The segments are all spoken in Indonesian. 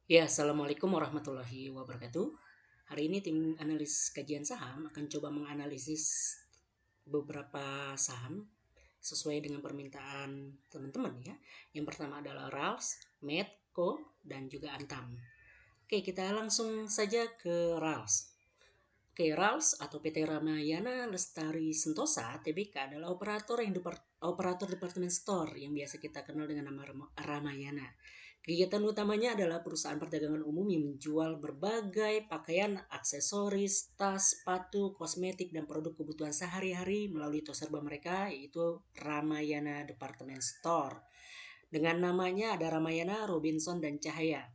Ya, Assalamualaikum warahmatullahi wabarakatuh. Hari ini tim analis kajian saham akan coba menganalisis beberapa saham sesuai dengan permintaan teman-teman ya. Yang pertama adalah Rals, Medco, dan juga Antam. Oke, kita langsung saja ke Rals. Oke, Rals atau PT Ramayana Lestari Sentosa (TBK) adalah operator departemen store yang biasa kita kenal dengan nama Ramayana. Kegiatan utamanya adalah perusahaan perdagangan umum yang menjual berbagai pakaian, aksesoris, tas, sepatu, kosmetik, dan produk kebutuhan sehari-hari melalui toko serba mereka, yaitu Ramayana Department Store. Dengan namanya ada Ramayana, Robinson, dan Cahaya.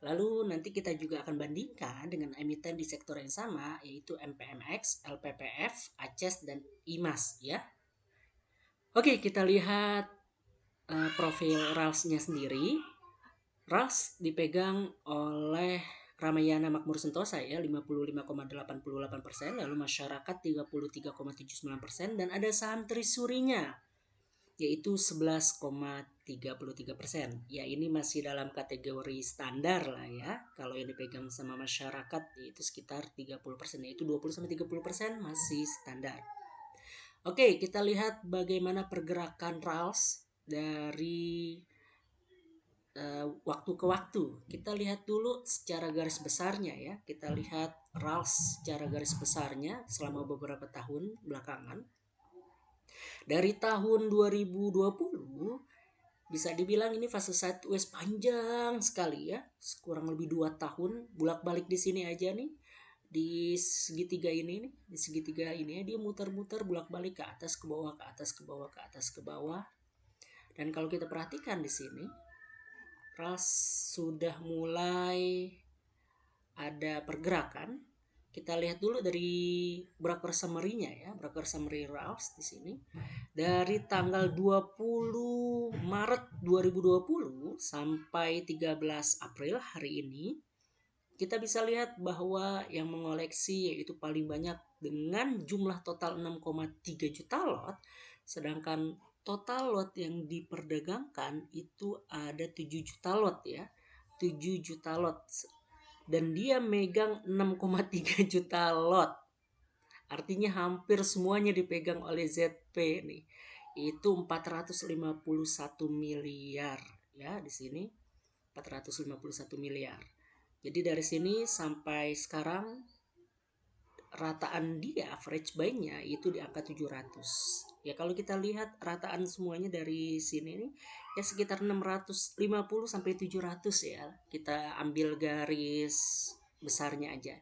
Lalu nanti kita juga akan bandingkan dengan emiten di sektor yang sama, yaitu MPMX, LPPF, ACES, dan IMAS ya. Oke, kita lihat profil RALS-nya sendiri. RALS dipegang oleh Ramayana Makmur Sentosa ya 55,88%, lalu masyarakat 33,79%, dan ada saham trisurinya yaitu 11,33%. Ya, ini masih dalam kategori standar lah ya. Kalau yang dipegang sama masyarakat itu sekitar 30%, yaitu 20-30% masih standar. Oke, kita lihat bagaimana pergerakan RALS dari waktu ke waktu. Kita lihat dulu secara garis besarnya ya. Kita lihat RALS secara garis besarnya selama beberapa tahun belakangan. Dari tahun 2020 bisa dibilang ini fase sideways panjang sekali ya, kurang lebih 2 tahun bolak-balik di sini aja nih, di segitiga ini nih, di segitiga ini dia muter-muter bolak-balik ke atas ke bawah, ke atas ke bawah, ke atas ke bawah. Dan kalau kita perhatikan di sini, ras sudah mulai ada pergerakan. Kita lihat dulu dari broker summary-nya ya, broker summary RALS di sini. Dari tanggal 20 Maret 2020 sampai 13 April hari ini, kita bisa lihat bahwa yang mengoleksi yaitu paling banyak dengan jumlah total 6,3 juta lot, sedangkan total lot yang diperdagangkan itu ada 7 juta lot ya. 7 juta lot, dan dia megang 6,3 juta lot. Artinya hampir semuanya dipegang oleh ZP nih. Itu 451 miliar ya di sini. 451 miliar. Jadi dari sini sampai sekarang rataan dia average buy-nya itu di angka 700. Ya kalau kita lihat rataan semuanya dari sini nih ya sekitar 650 sampai 700 ya. Kita ambil garis besarnya aja.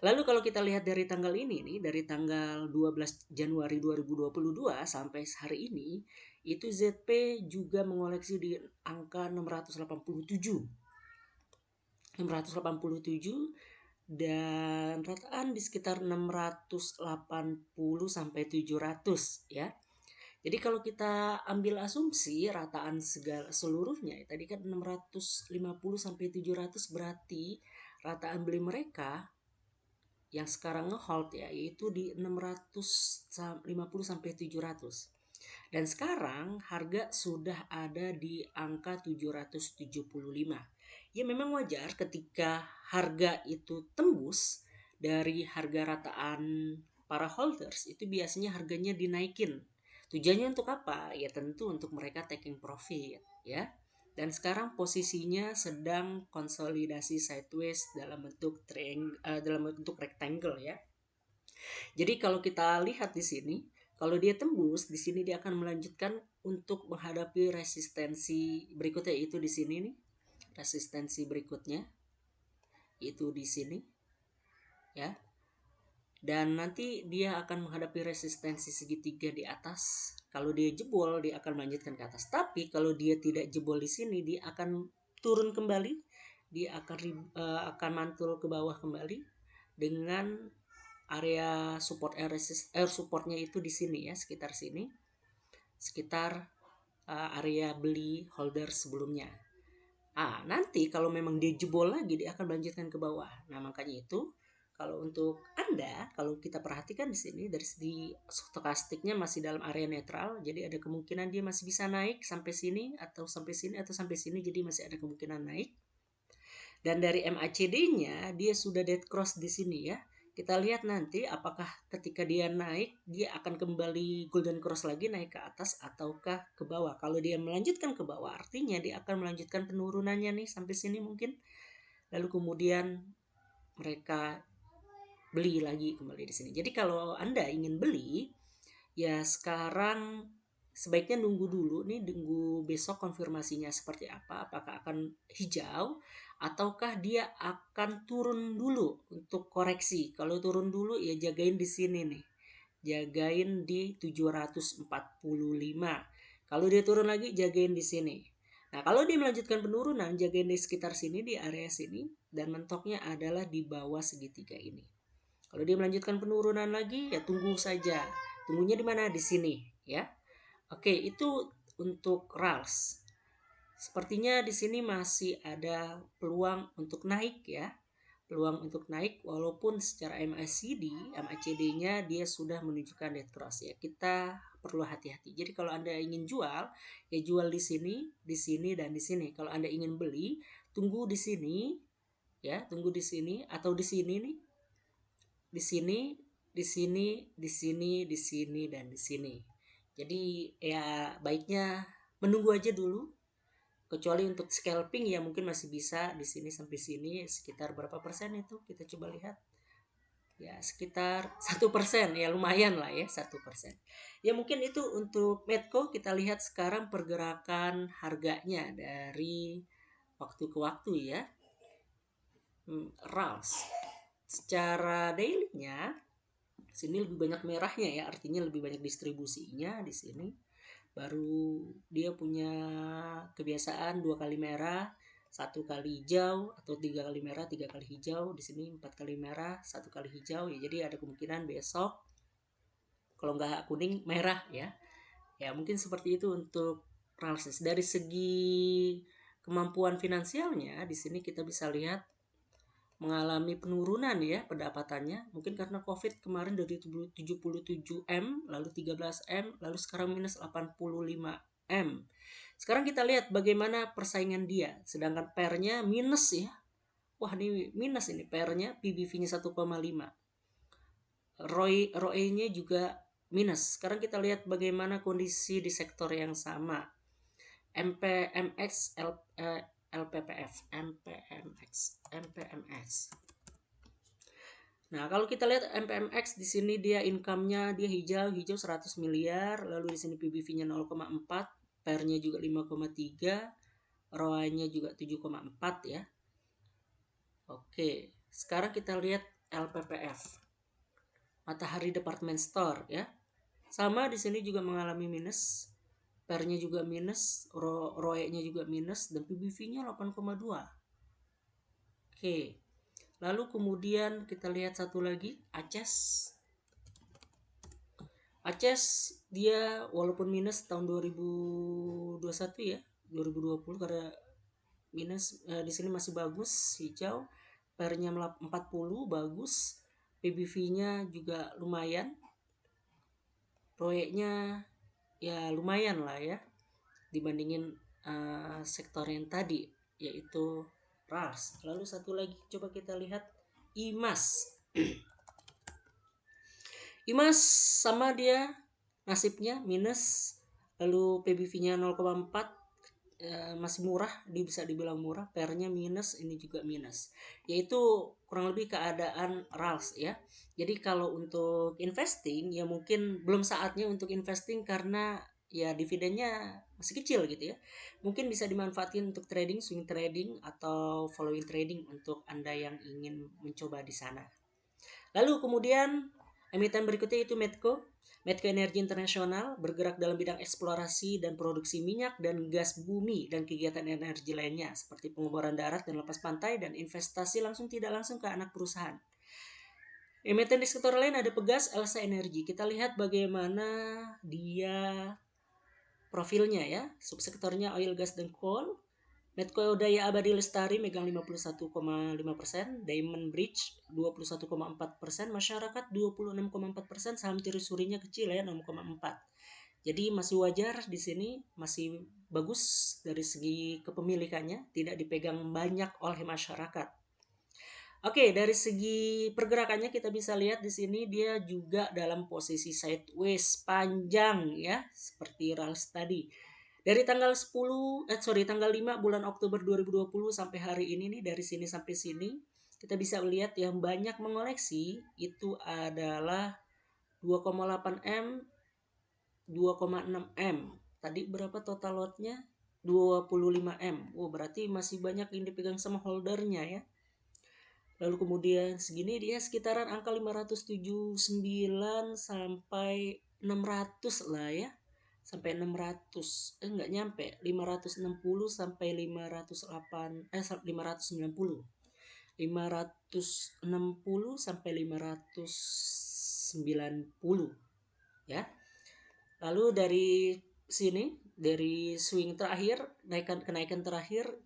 Lalu kalau kita lihat dari tanggal ini nih, dari tanggal 12 Januari 2022 sampai hari ini, itu ZP juga mengoleksi di angka 687. 687 dan rataan di sekitar 680 sampai 700 ya. Jadi kalau kita ambil asumsi rataan segala seluruhnya tadi kan 650 sampai 700, berarti rataan beli mereka yang sekarang ngehold ya yaitu di 650 sampai 700. Dan sekarang harga sudah ada di angka 775. Ya memang wajar ketika harga itu tembus dari harga rataan para holders, itu biasanya harganya dinaikin. Tujuannya untuk apa? Ya tentu untuk mereka taking profit ya. Dan sekarang posisinya sedang konsolidasi sideways dalam bentuk dalam bentuk rectangle ya. Jadi kalau kita lihat di sini, kalau dia tembus di sini dia akan melanjutkan untuk menghadapi resistensi berikutnya, itu di sini nih. Resistensi berikutnya itu di sini ya. Dan nanti dia akan menghadapi resistensi segitiga di atas. Kalau dia jebol, dia akan melanjutkan ke atas. Tapi kalau dia tidak jebol di sini, dia akan turun kembali. Dia akan mantul ke bawah kembali dengan area support supportnya itu di sini ya, sekitar sini. Sekitar area beli holder sebelumnya. Nanti kalau memang dia jebol lagi, dia akan melanjutkan ke bawah. Nah, makanya itu kalau untuk Anda, kalau kita perhatikan di sini dari segi stokastiknya masih dalam area netral, jadi ada kemungkinan dia masih bisa naik sampai sini atau sampai sini atau sampai sini, jadi masih ada kemungkinan naik. Dan dari MACD-nya dia sudah dead cross di sini ya. Kita lihat nanti apakah ketika dia naik dia akan kembali golden cross lagi naik ke atas ataukah ke bawah. Kalau dia melanjutkan ke bawah artinya dia akan melanjutkan penurunannya nih sampai sini mungkin. Lalu kemudian mereka beli lagi kembali di sini. Jadi kalau Anda ingin beli ya sekarang sebaiknya nunggu dulu nih, nunggu besok konfirmasinya seperti apa, apakah akan hijau ataukah dia akan turun dulu untuk koreksi. Kalau turun dulu ya jagain di sini nih, jagain di 745. Kalau dia turun lagi jagain di sini. Nah kalau dia melanjutkan penurunan jagain di sekitar sini, di area sini, dan mentoknya adalah di bawah segitiga ini. Kalau dia melanjutkan penurunan lagi ya tunggu saja. Tunggunya di mana? Di sini ya. Oke, itu untuk RALS. Sepertinya di sini masih ada peluang untuk naik ya. Peluang untuk naik walaupun secara MACD-nya dia sudah menunjukkan dead cross ya. Kita perlu hati-hati. Jadi kalau Anda ingin jual, ya jual di sini dan di sini. Kalau Anda ingin beli, tunggu di sini ya, tunggu di sini atau di sini nih. Di sini, di sini, di sini, di sini, dan di sini. Jadi ya baiknya menunggu aja dulu. Kecuali untuk scalping ya mungkin masih bisa di sini sampai sini sekitar berapa persen itu kita coba lihat. Ya sekitar 1% ya lumayan lah ya 1%. Ya mungkin itu untuk Medco kita lihat sekarang pergerakan harganya dari waktu ke waktu ya. RALS secara daily-nya sini lebih banyak merahnya ya, artinya lebih banyak distribusinya di sini. Baru dia punya kebiasaan 2 kali merah, 1 kali hijau, atau 3 kali merah, 3 kali hijau. Di sini 4 kali merah, 1 kali hijau ya. Jadi ada kemungkinan besok kalau nggak kuning merah ya. Ya mungkin seperti itu untuk analisis. Dari segi kemampuan finansialnya di sini kita bisa lihat mengalami penurunan ya pendapatannya, mungkin karena Covid kemarin dari 77M lalu 13M lalu sekarang minus 85M. Sekarang kita lihat bagaimana persaingan dia, sedangkan pairnya minus ya. Wah ini minus ini pairnya, PBV-nya 1,5. ROE-nya juga minus. Sekarang kita lihat bagaimana kondisi di sektor yang sama. MPMX, LPPF, MPMX. Nah, kalau kita lihat MPMX di sini dia income-nya dia hijau 100 miliar, lalu di sini PBV-nya 0,4, PER-nya juga 5,3, ROA-nya juga 7,4 ya. Oke, sekarang kita lihat LPPF. Matahari Department Store ya. Sama di sini juga mengalami minus. PER-nya juga minus, ROE-nya juga minus, dan PBV-nya 8,2. Oke. Lalu kemudian kita lihat satu lagi, Aces. Aces dia walaupun minus tahun 2021 ya, 2020 karena minus di sini masih bagus, hijau. PER-nya 40 bagus. PBV-nya juga lumayan. ROE-nya ya lumayan lah ya dibandingin sektor yang tadi yaitu RARS. Lalu satu lagi coba kita lihat IMAS. IMAS sama dia nasibnya minus, lalu PBV-nya 0,4, masih murah, bisa dibilang murah. PER-nya minus, ini juga minus. Yaitu kurang lebih keadaan RALS ya. Jadi kalau untuk investing ya mungkin belum saatnya untuk investing karena ya dividennya masih kecil gitu ya. Mungkin bisa dimanfaatkan untuk trading, swing trading atau following trading untuk Anda yang ingin mencoba di sana. Lalu kemudian emiten berikutnya itu Medco. Medco Energi Internasional bergerak dalam bidang eksplorasi dan produksi minyak dan gas bumi dan kegiatan energi lainnya seperti pengeboran darat dan lepas pantai dan investasi langsung tidak langsung ke anak perusahaan. Emiten di sektor lain ada Pegas, Elsa Energi. Kita lihat bagaimana dia profilnya ya. Subsektornya oil, gas, dan coal. Medco Daya Abadi Lestari megang 51,5%, Diamond Bridge 21,4%, masyarakat 26,4%, saham telusurinya kecil ya 6,4%. Jadi masih wajar di sini, masih bagus dari segi kepemilikannya, tidak dipegang banyak oleh masyarakat. Oke, dari segi pergerakannya kita bisa lihat di sini dia juga dalam posisi sideways panjang ya, seperti Rals tadi. Dari tanggal 5 bulan Oktober 2020 sampai hari ini nih, dari sini sampai sini kita bisa lihat yang banyak mengoleksi itu adalah 2,8 M, 2,6 M. Tadi berapa total lotnya? 25 M. Oh, berarti masih banyak yang dipegang sama holdernya ya. Lalu kemudian segini dia sekitaran angka 579 sampai 600 lah ya. Sampai 600. Enggak nyampe, 560 sampai 508 590. 560 sampai 590 ya. Lalu dari sini, dari swing terakhir, kenaikan terakhir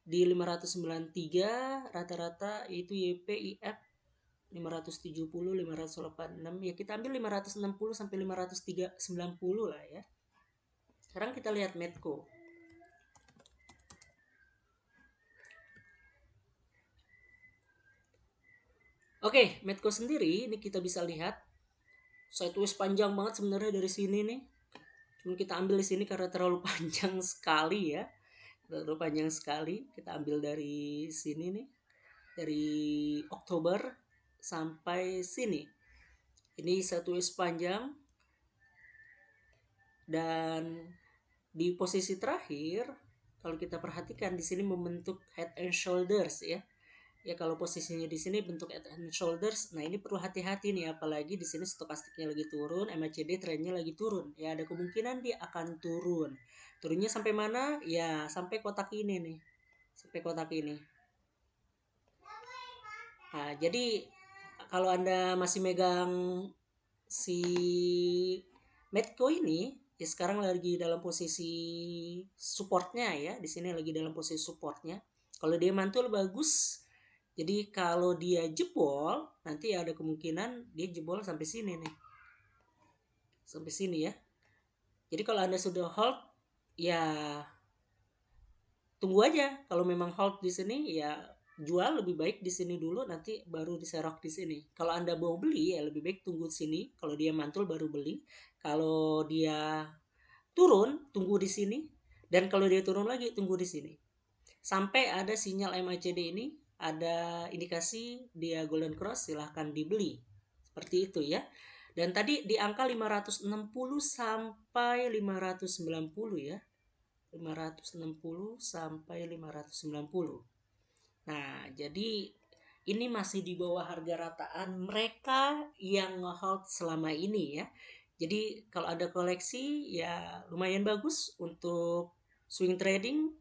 di 593 rata-rata itu YPIF 570 586 ya, kita ambil 560 sampai 590 lah ya. Sekarang kita lihat Medco. Oke, Medco sendiri ini kita bisa lihat sideways panjang banget sebenarnya dari sini nih. Cuma kita ambil di sini karena terlalu panjang sekali ya. Terlalu panjang sekali. Kita ambil dari sini nih. Dari Oktober sampai sini. Ini sideways panjang. Dan di posisi terakhir kalau kita perhatikan di sini membentuk head and shoulders ya. Ya kalau posisinya di sini bentuk head and shoulders, nah ini perlu hati-hati nih, apalagi di sini stokastiknya lagi turun, MACD trennya lagi turun. Ya ada kemungkinan dia akan turun. Turunnya sampai mana? Ya sampai kotak ini nih. Sampai kotak ini. Nah, jadi kalau Anda masih megang si Medco ini, ya sekarang lagi dalam posisi supportnya ya. Di sini lagi dalam posisi supportnya. Kalau dia mantul bagus. Jadi kalau dia jebol, nanti ada kemungkinan dia jebol sampai sini nih. Sampai sini ya. Jadi kalau Anda sudah hold, ya tunggu aja. Kalau memang hold di sini, ya jual lebih baik di sini dulu, nanti baru diserok di sini. Kalau Anda mau beli, ya lebih baik tunggu di sini. Kalau dia mantul baru beli. Kalau dia turun, tunggu di sini. Dan kalau dia turun lagi, tunggu di sini. Sampai ada sinyal MACD ini, ada indikasi dia golden cross, silahkan dibeli. Seperti itu ya. Dan tadi di angka 560 sampai 590 ya. 560 sampai 590. Nah, jadi ini masih di bawah harga rataan mereka yang nge-hold selama ini ya. Jadi kalau ada koleksi ya lumayan bagus untuk swing trading.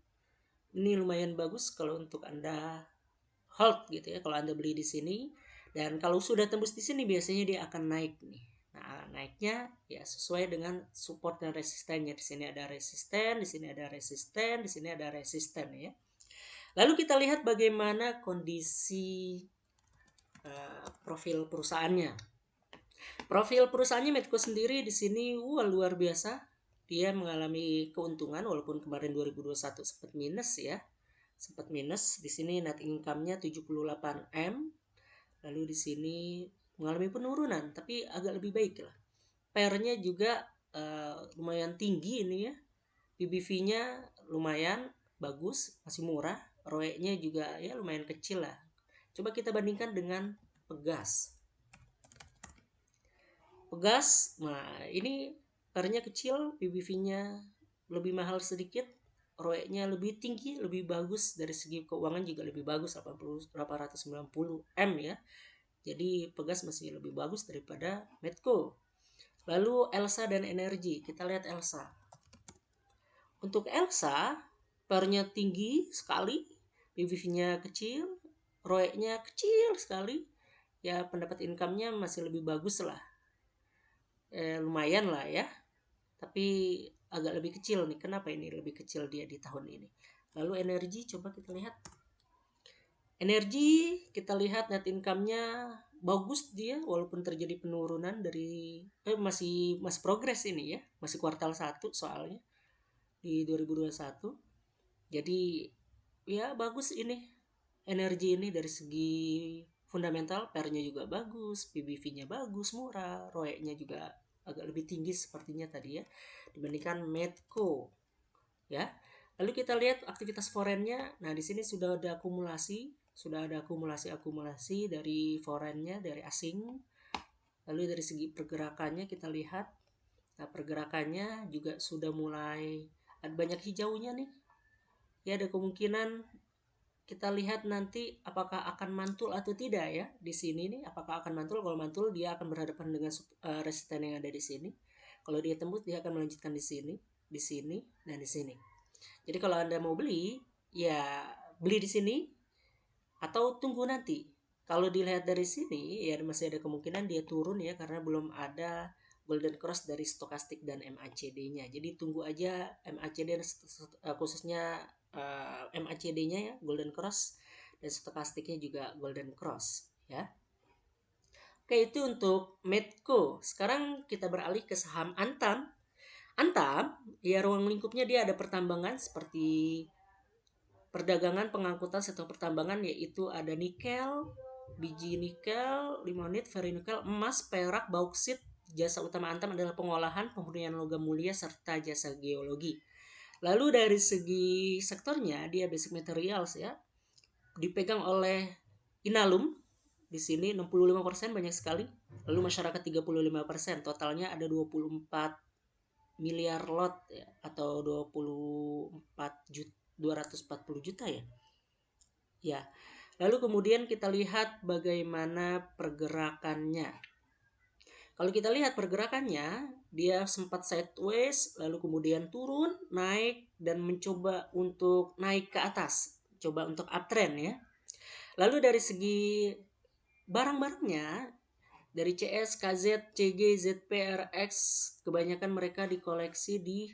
Ini lumayan bagus kalau untuk Anda hold gitu ya, kalau Anda beli di sini. Dan kalau sudah tembus di sini biasanya dia akan naik nih. Nah, naiknya ya sesuai dengan support dan resistennya. Di sini ada resisten, di sini ada resisten, di sini ada resisten ya. Lalu kita lihat bagaimana kondisi profil perusahaannya. Profil perusahaannya Medco sendiri di sini luar biasa. Dia mengalami keuntungan walaupun kemarin 2021 sempat minus ya. Sempat minus. Di sini net income-nya 78 M. Lalu di sini mengalami penurunan tapi agak lebih baik lah. PER-nya juga lumayan tinggi ini ya. PBV-nya lumayan bagus, masih murah. ROE-nya juga ya lumayan kecil lah. Coba kita bandingkan dengan Pegas. Pegas, nah ini PER-nya kecil, PBV-nya lebih mahal sedikit, ROE-nya lebih tinggi, lebih bagus, dari segi keuangan juga lebih bagus, 890 M ya. Jadi Pegas masih lebih bagus daripada Medco. Lalu Elsa dan Energi, kita lihat Elsa. Untuk Elsa, PER-nya tinggi sekali, PBV-nya kecil, ROE-nya kecil sekali. Ya pendapat income-nya masih lebih bagus lah. Lumayan lah ya. Tapi agak lebih kecil nih. Kenapa ini lebih kecil dia di tahun ini? Lalu Energi, coba kita lihat. Energi kita lihat net income-nya bagus dia walaupun terjadi penurunan dari masih progres ini ya, masih kuartal 1 soalnya di 2021. Jadi ya bagus ini energi ini dari segi fundamental, PER-nya juga bagus, PBV-nya bagus, murah, ROE-nya juga agak lebih tinggi sepertinya tadi ya dibandingkan Medco ya. Lalu kita lihat aktivitas forennya. Nah, di sini sudah ada akumulasi dari forennya, dari asing. Lalu dari segi pergerakannya kita lihat, nah pergerakannya juga sudah mulai ada banyak hijaunya nih. Ya, ada kemungkinan kita lihat nanti apakah akan mantul atau tidak ya di sini nih. Apakah akan mantul? Kalau mantul dia akan berhadapan dengan resisten yang ada di sini. Kalau dia tembus dia akan melanjutkan di sini, dan di sini. Jadi kalau Anda mau beli, ya beli di sini atau tunggu nanti. Kalau dilihat dari sini, ya masih ada kemungkinan dia turun ya karena belum ada golden cross dari stokastik dan MACD-nya. Jadi tunggu aja MACD khususnya MACD-nya ya, golden cross, dan stokastiknya juga golden cross ya. Oke, itu untuk Medco. Sekarang kita beralih ke saham Antam. Antam, ya ruang lingkupnya dia ada pertambangan seperti perdagangan, pengangkutan, sektor pertambangan, yaitu ada nikel, biji nikel, limonit, ferronikel, emas, perak, bauksit. Jasa utama Antam adalah pengolahan, pemurnian logam mulia, serta jasa geologi. Lalu dari segi sektornya, dia basic materials ya, dipegang oleh Inalum. Di sini 65% banyak sekali. Lalu masyarakat 35%. Totalnya ada 24 miliar lot ya, atau 24 juta 240 juta ya. Ya. Lalu kemudian kita lihat bagaimana pergerakannya. Kalau kita lihat pergerakannya, dia sempat sideways, lalu kemudian turun, naik, dan mencoba untuk naik ke atas. Coba untuk uptrend ya. Lalu dari segi barang-barangnya, dari CS, KZ, CG, ZPRX, kebanyakan mereka dikoleksi di,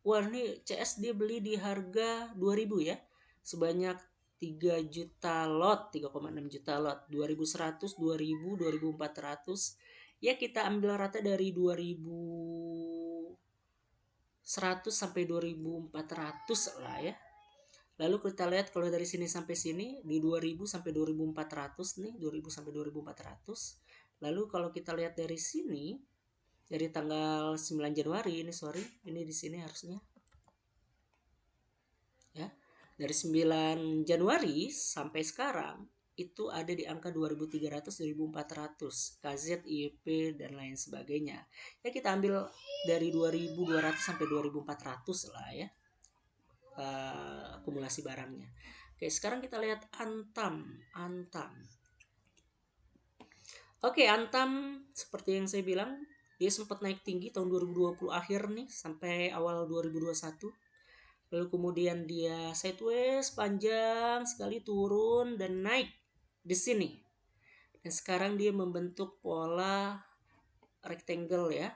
wah ini CS dia beli di harga 2000 ya. Sebanyak 3 juta lot, 3,6 juta lot, 2100, 2000, 2400. Ya kita ambil rata dari 2100 sampai 2400 lah ya. Lalu kita lihat kalau dari sini sampai sini di 2000 sampai 2400 nih, 2000 sampai 2400. Lalu kalau kita lihat dari sini dari tanggal 9 Januari ini di sini harusnya ya. Dari 9 Januari sampai sekarang itu ada di angka 2300, 2400, KZ, IEP dan lain sebagainya. Ya kita ambil dari 2200 sampai 2400 lah ya. Akumulasi barangnya. Oke, sekarang kita lihat Antam. Oke, Antam seperti yang saya bilang, dia sempat naik tinggi tahun 2020 akhir nih sampai awal 2021. Lalu kemudian dia sideways panjang sekali turun dan naik di sini. Dan sekarang dia membentuk pola rectangle ya.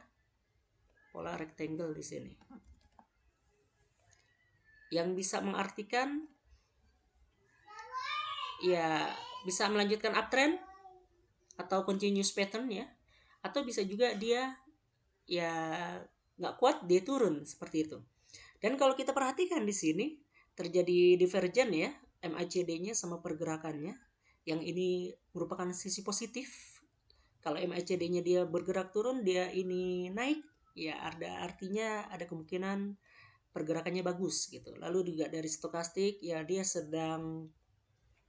Pola rectangle di sini. Yang bisa mengartikan ya bisa melanjutkan uptrend atau continuous pattern ya, atau bisa juga dia ya nggak kuat dia turun seperti itu. Dan kalau kita perhatikan di sini terjadi divergen ya, MACD-nya sama pergerakannya, yang ini merupakan sisi positif. Kalau MACD-nya dia bergerak turun, dia ini naik, ya artinya ada kemungkinan pergerakannya bagus gitu. Lalu juga dari stokastik ya dia sedang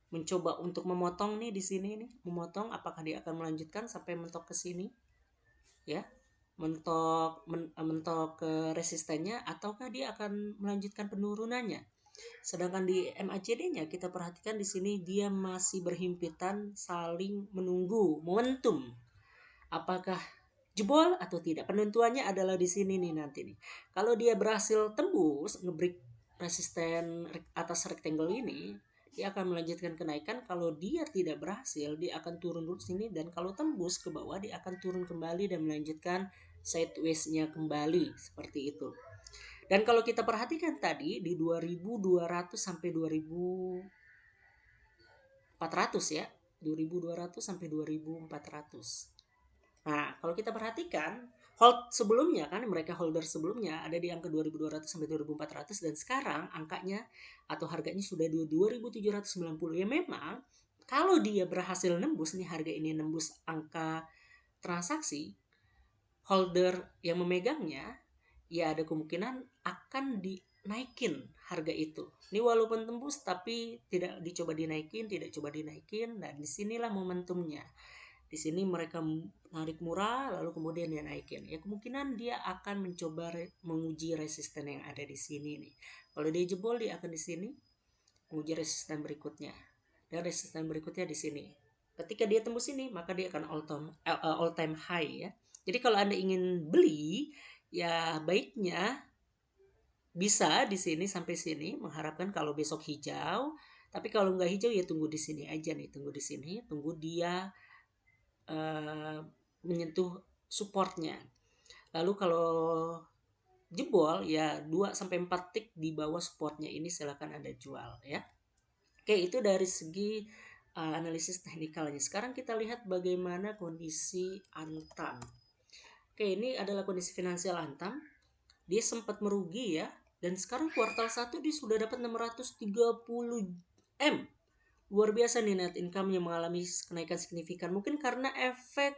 mencoba untuk memotong nih di sini nih, memotong apakah dia akan melanjutkan sampai mentok ke sini ya, mentok ke resistennya ataukah dia akan melanjutkan penurunannya. Sedangkan di MACD-nya kita perhatikan di sini dia masih berhimpitan saling menunggu momentum. Apakah jebol atau tidak? Penentuannya adalah di sini nih nanti nih. Kalau dia berhasil tembus ngebreak resisten atas rectangle ini, dia akan melanjutkan kenaikan. Kalau dia tidak berhasil, dia akan turun dulu sini, dan kalau tembus ke bawah dia akan turun kembali dan melanjutkan sideways-nya kembali seperti itu. Dan kalau kita perhatikan tadi di 2200 sampai 2000 ya, 2.200 sampai 2.400. Nah, kalau kita perhatikan hold sebelumnya kan mereka holder sebelumnya ada di angka 2.200 sampai 2.400 dan sekarang angkanya atau harganya sudah di 2.790. Ya memang kalau dia berhasil nembus nih harga ini nembus angka transaksi holder yang memegangnya ya ada kemungkinan akan dinaikin harga itu. Ini walaupun tembus tapi tidak dicoba dinaikin, tidak coba dinaikin dan disinilah momentumnya. Di sini mereka narik murah lalu kemudian dia naikin. Ya kemungkinan dia akan mencoba menguji resisten yang ada di sini nih. Kalau dia jebol dia akan di sini menguji resisten berikutnya. Dan resisten berikutnya di sini. Ketika dia tembus ini maka dia akan all time high ya. Jadi kalau Anda ingin beli ya baiknya bisa di sini sampai sini mengharapkan kalau besok hijau. Tapi kalau nggak hijau ya tunggu di sini aja nih, tunggu di sini, tunggu dia menyentuh supportnya. Lalu kalau jebol ya 2 sampai 4 tick di bawah supportnya ini silakan Anda jual ya. Oke, itu dari segi analisis teknikalnya. Sekarang kita lihat bagaimana kondisi Antam. Oke, ini adalah kondisi finansial Antam. Dia sempat merugi ya dan sekarang kuartal 1 dia sudah dapat 630 M. Luar biasa nih net income yang mengalami kenaikan signifikan. Mungkin karena efek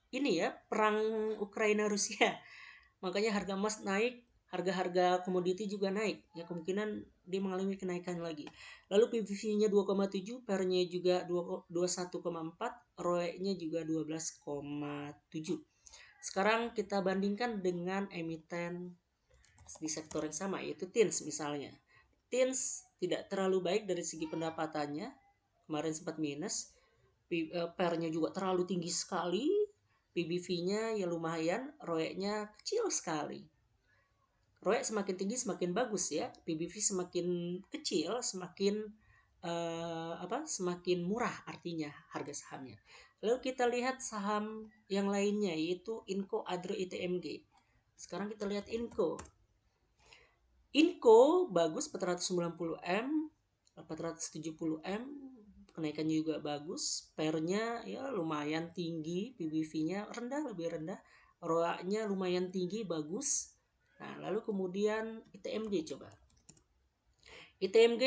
ini ya perang Ukraina Rusia makanya harga emas naik, harga-harga komoditi juga naik ya kemungkinan dia mengalami kenaikan lagi. Lalu PBV-nya 2,7, PER-nya juga 21,4, ROE-nya juga 12,7. Sekarang kita bandingkan dengan emiten di sektor yang sama yaitu TINS misalnya. TINS tidak terlalu baik dari segi pendapatannya, kemarin sempat minus, PER-nya juga terlalu tinggi sekali, PBV-nya ya lumayan, ROE-nya kecil sekali. ROE semakin tinggi semakin bagus ya, PBV semakin kecil semakin semakin murah artinya harga sahamnya. Lalu kita lihat saham yang lainnya yaitu Inco Adro ITMG. Sekarang kita lihat Inco. Inco bagus 490 M, 470 M, kenaikannya juga bagus, PER-nya ya lumayan tinggi, PBV-nya rendah, lebih rendah, ROA-nya lumayan tinggi, bagus. Nah, lalu kemudian ITMG coba. ITMG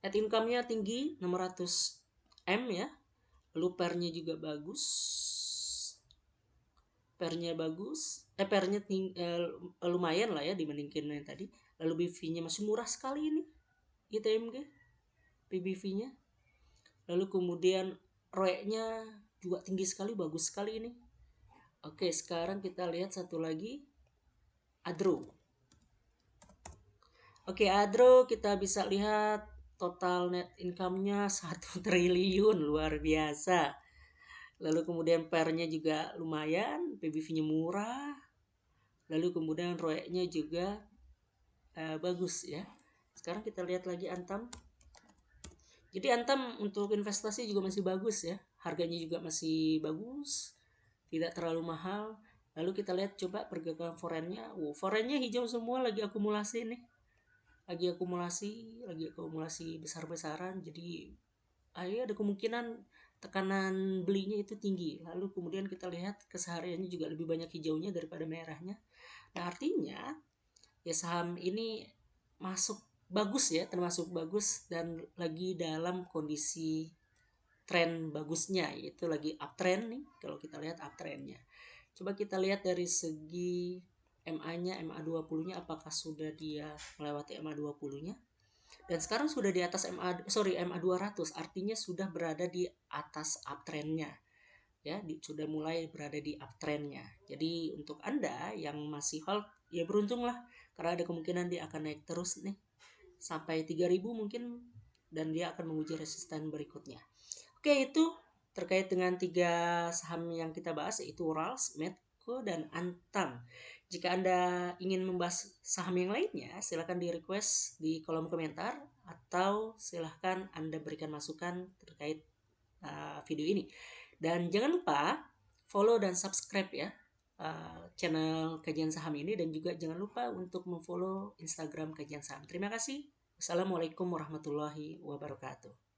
net income-nya tinggi 600 M ya. Lalu PER-nya juga bagus. PER-nya bagus. PER-nya lumayan lah ya dibandingkan yang tadi. Lalu BV-nya masih murah sekali ini. ITMG PBV-nya. Lalu kemudian ROE-nya juga tinggi sekali, bagus sekali ini. Oke, sekarang kita lihat satu lagi, Adro. Oke, Adro kita bisa lihat total net income-nya 1 triliun, luar biasa. Lalu kemudian PER-nya juga lumayan, PBV-nya murah. Lalu kemudian ROE-nya juga bagus ya. Sekarang kita lihat lagi Antam. Jadi Antam untuk investasi juga masih bagus ya. Harganya juga masih bagus. Tidak terlalu mahal. Lalu kita lihat coba pergerakan forennya. Forennya hijau semua lagi akumulasi nih. Lagi akumulasi besar-besaran. Jadi ada kemungkinan tekanan belinya itu tinggi. Lalu kemudian kita lihat kesehariannya juga lebih banyak hijaunya daripada merahnya. Nah, artinya ya saham ini bagus ya, termasuk bagus dan lagi dalam kondisi tren bagusnya, yaitu lagi uptrend nih. Kalau kita lihat uptrendnya, coba kita lihat dari segi MA-nya, MA20-nya apakah sudah dia melewati MA20-nya dan sekarang sudah di atas MA200, artinya sudah berada di atas uptrendnya ya, sudah mulai berada di uptrendnya. Jadi untuk Anda yang masih hold ya beruntunglah karena ada kemungkinan dia akan naik terus nih sampai 3.000 mungkin dan dia akan menguji resisten berikutnya. Oke, itu terkait dengan 3 saham yang kita bahas yaitu Urals, Medco, dan Antam. Jika Anda ingin membahas saham yang lainnya, silahkan di request di kolom komentar atau silahkan Anda berikan masukan terkait video ini. Dan jangan lupa follow dan subscribe ya channel Kajian Saham ini dan juga jangan lupa untuk memfollow Instagram Kajian Saham. Terima kasih. Wassalamualaikum warahmatullahi wabarakatuh.